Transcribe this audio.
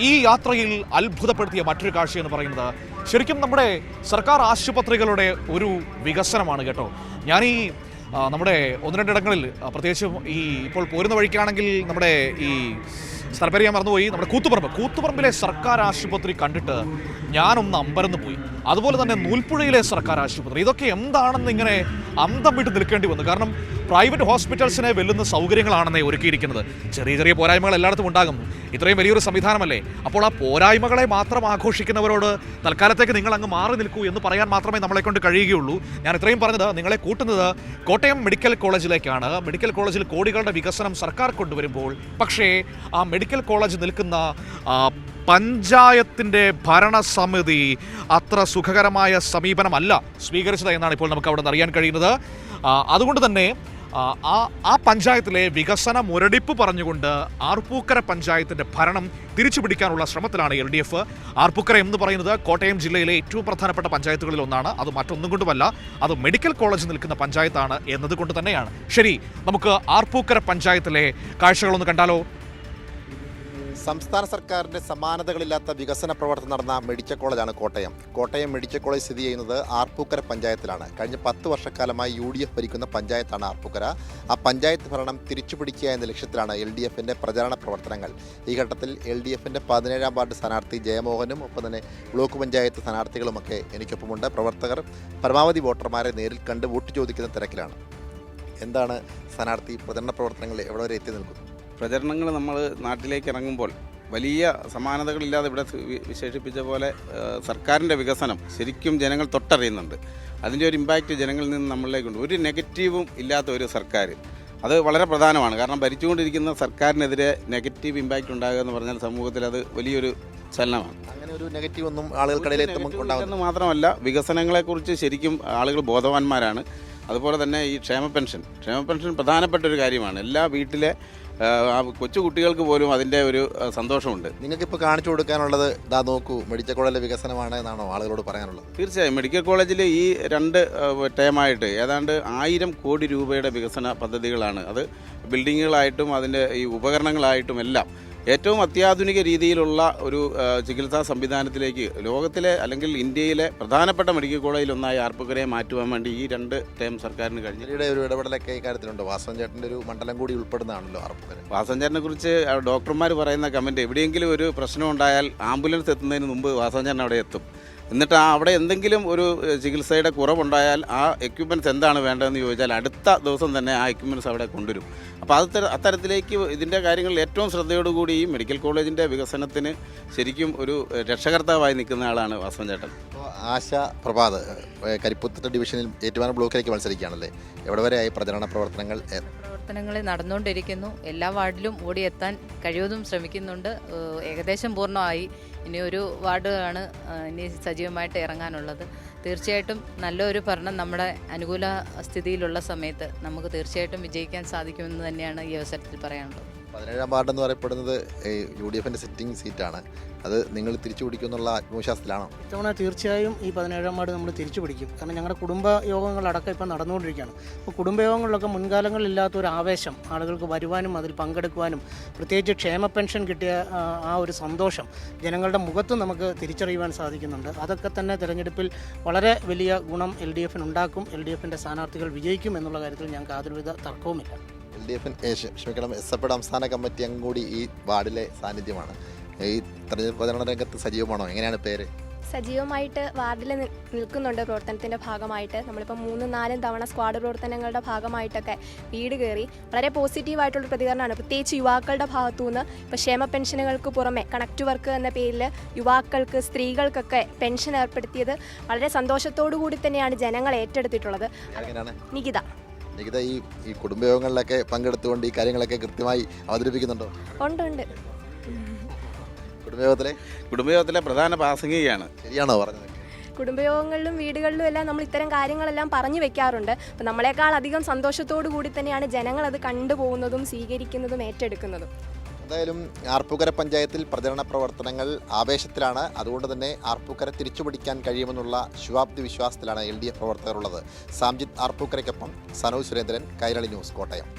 ഈ യാത്രയിൽ അത്ഭുതപ്പെടുത്തിയ മറ്റൊരു കാഴ്ച എന്ന് പറയുന്നത് ശരിക്കും നമ്മുടെ സർക്കാർ ആശുപത്രികളുടെ ഒരു വികസനമാണ് കേട്ടോ. ഞാൻ നമ്മുടെ ഒന്ന് രണ്ടിടങ്ങളിൽ പ്രത്യേകിച്ചും ഇപ്പോൾ പോരുന്ന വഴിക്കാണെങ്കിൽ നമ്മുടെ സ്ഥലപ്പേര് ഞാൻ മറന്നുപോയി, നമ്മുടെ കൂത്തുപറമ്പിലെ സർക്കാർ ആശുപത്രി കണ്ടിട്ട് ഞാനൊന്ന് അമ്പരന്ന് പോയി. അതുപോലെ തന്നെ നൂൽപ്പുഴയിലെ സർക്കാർ ആശുപത്രി, ഇതൊക്കെ എന്താണെന്ന് ഇങ്ങനെ അന്തം വിട്ട് നിൽക്കേണ്ടി വന്നു. കാരണം പ്രൈവറ്റ് ഹോസ്പിറ്റൽസിനെ വെല്ലുന്ന സൗകര്യങ്ങളാണെന്നേ ഒരുക്കിയിരിക്കുന്നത്. ചെറിയ ചെറിയ പോരായ്മകൾ എല്ലായിടത്തും ഉണ്ടാകും. ഇത്രയും വലിയൊരു സംവിധാനമല്ലേ. അപ്പോൾ ആ പോരായ്മകളെ മാത്രം ആഘോഷിക്കുന്നവരോട് തൽക്കാലത്തേക്ക് നിങ്ങൾ അങ്ങ് മാറി നിൽക്കൂ എന്ന് പറയാൻ മാത്രമേ നമ്മളെ കൊണ്ട് കഴിയുകയുള്ളൂ. ഞാൻ ഇത്രയും പറഞ്ഞത് നിങ്ങളെ കൂട്ടുന്നത് കോട്ടയം മെഡിക്കൽ കോളേജിലേക്കാണ്. മെഡിക്കൽ കോളേജിൽ കോടികളുടെ വികസനം സർക്കാർ കൊണ്ടുവരുമ്പോൾ പക്ഷേ ആ മെഡിക്കൽ കോളേജ് നിൽക്കുന്ന പഞ്ചായത്തിൻ്റെ ഭരണസമിതി അത്ര സുഖകരമായ സമീപനമല്ല സ്വീകരിച്ചത് എന്നാണ് ഇപ്പോൾ നമുക്ക് അവിടെ നിന്ന് അറിയാൻ കഴിയുന്നത്. അതുകൊണ്ട് തന്നെ ആ പഞ്ചായത്തിലെ വികസന മുരടിപ്പ് പറഞ്ഞുകൊണ്ട് ആർപ്പൂക്കര പഞ്ചായത്തിൻ്റെ ഭരണം തിരിച്ചുപിടിക്കാനുള്ള ശ്രമത്തിലാണ് LDF. ആർപ്പൂക്കര എന്ന് പറയുന്നത് കോട്ടയം ജില്ലയിലെ ഏറ്റവും പ്രധാനപ്പെട്ട പഞ്ചായത്തുകളിൽ ഒന്നാണ്. അത് മറ്റൊന്നും കൊണ്ടുമല്ല, അത് മെഡിക്കൽ കോളേജ് നിൽക്കുന്ന പഞ്ചായത്താണ് എന്നതുകൊണ്ട് തന്നെയാണ്. ശരി, നമുക്ക് ആർപ്പൂക്കര പഞ്ചായത്തിലെ കാഴ്ചകളൊന്ന് കണ്ടാലോ? സംസ്ഥാന സർക്കാരിൻ്റെ സമാനതകളില്ലാത്ത വികസന പ്രവർത്തനം നടന്ന മെഡിക്കൽ കോളേജാണ് കോട്ടയം മെഡിക്കൽ കോളേജ് സ്ഥിതി ചെയ്യുന്നത് ആർപ്പൂക്കര പഞ്ചായത്തിലാണ്. കഴിഞ്ഞ 10 വർഷക്കാലമായി UDF ഭരിക്കുന്ന പഞ്ചായത്താണ് ആർപ്പൂക്കര. ആ പഞ്ചായത്ത് ഭരണം തിരിച്ചുപിടിക്കുക എന്ന ലക്ഷ്യത്തിലാണ് LDFിൻ്റെ പ്രചാരണ പ്രവർത്തനങ്ങൾ. ഈ ഘട്ടത്തിൽ LDFിൻ്റെ 17ാം വാർഡ് സ്ഥാനാർത്ഥി ജയമോഹനും ഒപ്പം തന്നെ ബ്ലോക്ക് പഞ്ചായത്ത് സ്ഥാനാർത്ഥികളുമൊക്കെ എനിക്കൊപ്പമുണ്ട്. പ്രവർത്തകർ പരമാവധി വോട്ടർമാരെ നേരിൽ കണ്ട് വോട്ട് ചോദിക്കുന്ന തിരക്കിലാണ്. എന്താണ് സ്ഥാനാർത്ഥി പ്രചരണ പ്രവർത്തനങ്ങൾ എവിടെ വരെ എത്തി നിൽക്കുന്നു? പ്രചരണങ്ങൾ നമ്മൾ നാട്ടിലേക്ക് ഇറങ്ങുമ്പോൾ വലിയ സമാനതകളില്ലാതെ ഇവിടെ വിശേഷിപ്പിച്ച പോലെ സർക്കാരിൻ്റെ വികസനം ശരിക്കും ജനങ്ങൾ തൊട്ടറിയുന്നുണ്ട്. അതിൻ്റെ ഒരു ഇമ്പാക്റ്റ് ജനങ്ങളിൽ നിന്ന് നമ്മളിലേക്കുണ്ട്. ഒരു നെഗറ്റീവും ഇല്ലാത്ത ഒരു സർക്കാർ, അത് വളരെ പ്രധാനമാണ്. കാരണം ഭരിച്ചുകൊണ്ടിരിക്കുന്ന സർക്കാരിനെതിരെ നെഗറ്റീവ് ഇമ്പാക്റ്റ് ഉണ്ടാകുക എന്ന് പറഞ്ഞാൽ സമൂഹത്തിൽ അത് വലിയൊരു ചലനമാണ്. അങ്ങനെ ഒരു നെഗറ്റീവ് ഒന്നും ആളുകൾക്കിടയിൽ എത്തുമെന്ന് മാത്രമല്ല, വികസനങ്ങളെക്കുറിച്ച് ശരിക്കും ആളുകൾ ബോധവാന്മാരാണ്. അതുപോലെ തന്നെ ഈ ക്ഷേമ പെൻഷൻ പ്രധാനപ്പെട്ട ഒരു കാര്യമാണ്. എല്ലാ വീട്ടിലെ കൊച്ചു കുട്ടികൾക്ക് പോലും അതിൻ്റെ ഒരു സന്തോഷമുണ്ട്. നിങ്ങൾക്കിപ്പോൾ കാണിച്ചു കൊടുക്കാനുള്ളത് ഇതാ നോക്കൂ, മെഡിക്കൽ കോളേജിലെ വികസനമാണ് എന്നാണോ ആളുകളോട് പറയാനുള്ളത്? തീർച്ചയായും മെഡിക്കൽ കോളേജിൽ ഈ 2 ടേമായിട്ട് ഏതാണ്ട് 1000 കോടി രൂപയുടെ വികസന പദ്ധതികളാണ്. അത് ബിൽഡിങ്ങുകളായിട്ടും അതിൻ്റെ ഈ ഉപകരണങ്ങളായിട്ടും എല്ലാം ഏറ്റവും അത്യാധുനിക രീതിയിലുള്ള ഒരു ചികിത്സാ സംവിധാനത്തിലേക്ക് ലോകത്തിലെ അല്ലെങ്കിൽ ഇന്ത്യയിലെ പ്രധാനപ്പെട്ട മെഡിക്കൽ കോളേജിലൊന്നായി ആർപ്പൂക്കരയെ മാറ്റുവാൻ വേണ്ടി ഈ 2 ടേം സർക്കാരിന് കഴിഞ്ഞു. ഒരു ഇടപെടലൊക്കെ ഈ കാര്യത്തിലുണ്ട്. വാസവൻ ചേട്ടൻ്റെ ഒരു മണ്ഡലം കൂടി ഉൾപ്പെടുന്നതാണല്ലോ ആർപ്പൂക്കര. വാസവൻ ചേട്ടനെ കുറിച്ച് ഡോക്ടർമാർ പറയുന്ന കമൻറ്റ്, എവിടെയെങ്കിലും ഒരു പ്രശ്നം ഉണ്ടായാൽ ആംബുലൻസ് എത്തുന്നതിന് മുമ്പ് വാസവൻ ചേട്ടൻ അവിടെ എത്തും. എന്നിട്ട് അവിടെ എന്തെങ്കിലും ഒരു ചികിത്സയുടെ കുറവുണ്ടായാൽ ആ എക്യുപ്മെൻറ്റ്സ് എന്താണ് വേണ്ടതെന്ന് ചോദിച്ചാൽ അടുത്ത ദിവസം തന്നെ ആ എക്യുപ്മെൻറ്റ്സ് അവിടെ കൊണ്ടുവരും. അപ്പോൾ അത്തരത്തിലേക്ക് ഇതിൻ്റെ കാര്യങ്ങളിൽ ഏറ്റവും ശ്രദ്ധയോടുകൂടി ഈ മെഡിക്കൽ കോളേജിൻ്റെ വികസനത്തിന് ശരിക്കും ഒരു രക്ഷകർത്താവായി നിൽക്കുന്ന ആളാണ് വാസവൻ ചേട്ടൻ. ആശ പ്രഭാത് കരിപ്പൂത്ത് ഡിവിഷനിൽ ഏറ്റുമാനൂർ ബ്ലോക്കിലേക്ക് മത്സരിക്കുകയാണല്ലേ, എവിടെ വരെയായി പ്രചരണ പ്രവർത്തനങ്ങൾ നടന്നുകൊണ്ടിരിക്കുന്നു. എല്ലാ വാർഡിലും ഓടിയെത്താൻ കഴിവതും ശ്രമിക്കുന്നുണ്ട്. ഏകദേശം പൂർണ്ണമായി. ഇനി ഒരു വാർഡാണ് ഇനി സജീവമായിട്ട് ഇറങ്ങാനുള്ളത്. തീർച്ചയായിട്ടും നല്ലൊരു ഭരണം നമ്മുടെ അനുകൂല സ്ഥിതിയിലുള്ള സമയത്ത് നമുക്ക് തീർച്ചയായിട്ടും വിജയിക്കാൻ സാധിക്കുമെന്ന് തന്നെയാണ് ഈ അവസരത്തിൽ പറയാനുള്ളത്. 17ാം വാർഡ് എന്ന് പറയപ്പെടുന്നത് UDFിൻ്റെ സിറ്റിംഗ് സീറ്റാണ്. അത് നിങ്ങൾ തിരിച്ചു പിടിക്കുമെന്നുള്ള ആത്മവിശ്വാസത്തിലാണോ? ഇത്തവണ തീർച്ചയായും ഈ 17ാം വാർഡ് നമ്മൾ തിരിച്ചു പിടിക്കും. കാരണം ഞങ്ങളുടെ കുടുംബ യോഗങ്ങളടക്കം ഇപ്പം നടന്നുകൊണ്ടിരിക്കുകയാണ്. അപ്പോൾ കുടുംബയോഗങ്ങളിലൊക്കെ മുൻകാലങ്ങളില്ലാത്ത ഒരു ആവേശം ആളുകൾക്ക് വരുവാനും അതിൽ പങ്കെടുക്കുവാനും പ്രത്യേകിച്ച് ക്ഷേമ പെൻഷൻ കിട്ടിയ ആ ഒരു സന്തോഷം ജനങ്ങളുടെ മുഖത്ത് നമുക്ക് തിരിച്ചറിയുവാൻ സാധിക്കുന്നുണ്ട്. അതൊക്കെ തന്നെ തിരഞ്ഞെടുപ്പിൽ വളരെ വലിയ ഗുണം LDFിന് ഉണ്ടാക്കും. LDFിൻ്റെ സ്ഥാനാർത്ഥികൾ വിജയിക്കും എന്നുള്ള കാര്യത്തിൽ ഞങ്ങൾക്ക് യാതൊരുവിധ തർക്കവുമില്ല. SFയുടെ സംസ്ഥാന കമ്മിറ്റി അംഗം കൂടി ഈ വാർഡിലെ സാന്നിധ്യമാണ്. ഈ തെരഞ്ഞെടുപ്പ് പ്രചരണ രംഗത്ത് സജീവമാണോ? എങ്ങനെയാണ് പേര്? സജീവമായിട്ട് വാർഡിൽ നിൽക്കുന്നുണ്ട്. പ്രവർത്തനത്തിൻ്റെ ഭാഗമായിട്ട് നമ്മളിപ്പോൾ 3-4 തവണ സ്ക്വാഡ് പ്രവർത്തനങ്ങളുടെ ഭാഗമായിട്ടൊക്കെ വീട് കയറി വളരെ പോസിറ്റീവായിട്ടുള്ള പ്രതികരണമാണ്. പ്രത്യേകിച്ച് യുവാക്കളുടെ ഭാഗത്തുനിന്ന് ഇപ്പോൾ ക്ഷേമ പെൻഷനുകൾക്ക് പുറമെ കണക്റ്റ് വർക്ക് എന്ന പേരിൽ യുവാക്കൾക്ക്, സ്ത്രീകൾക്കൊക്കെ പെൻഷൻ ഏർപ്പെടുത്തിയത് വളരെ സന്തോഷത്തോടു കൂടി തന്നെയാണ് ജനങ്ങൾ ഏറ്റെടുത്തിട്ടുള്ളത്. നികിത ഈ കുടുംബയോഗങ്ങളിലൊക്കെ പങ്കെടുത്തുകൊണ്ട് ഈ കാര്യങ്ങളൊക്കെ കൃത്യമായി അവതരിപ്പിക്കുന്നുണ്ടോ? ഉണ്ട്. കുടുംബയോഗത്തിലെ പ്രധാന പ്രാസംഗികയാണ്. ശരിയാണോ പറഞ്ഞത്? കുടുംബയോഗങ്ങളിലും വീടുകളിലും എല്ലാം നമ്മൾ ഇത്തരം കാര്യങ്ങളെല്ലാം പറഞ്ഞു വെക്കാറുണ്ട്. അപ്പം നമ്മളെക്കാൾ അധികം സന്തോഷത്തോടു കൂടി തന്നെയാണ് ജനങ്ങൾ അത് കണ്ടുപോകുന്നതും സ്വീകരിക്കുന്നതും ഏറ്റെടുക്കുന്നതും. എന്തായാലും ആർപ്പൂക്കര പഞ്ചായത്തിൽ പ്രചരണ പ്രവർത്തനങ്ങൾ ആവേശത്തിലാണ്. അതുകൊണ്ട് തന്നെ ആർപ്പൂക്കര തിരിച്ചുപിടിക്കാൻ കഴിയുമെന്നുള്ള ശുഭാപ്തി വിശ്വാസത്തിലാണ് LDF പ്രവർത്തകരുള്ളത്. സാംജിത്ത് ആർപ്പൂക്കരയ്ക്കൊപ്പം സനോജ് സുരേന്ദ്രൻ, കൈരളി ന്യൂസ്, കോട്ടയം.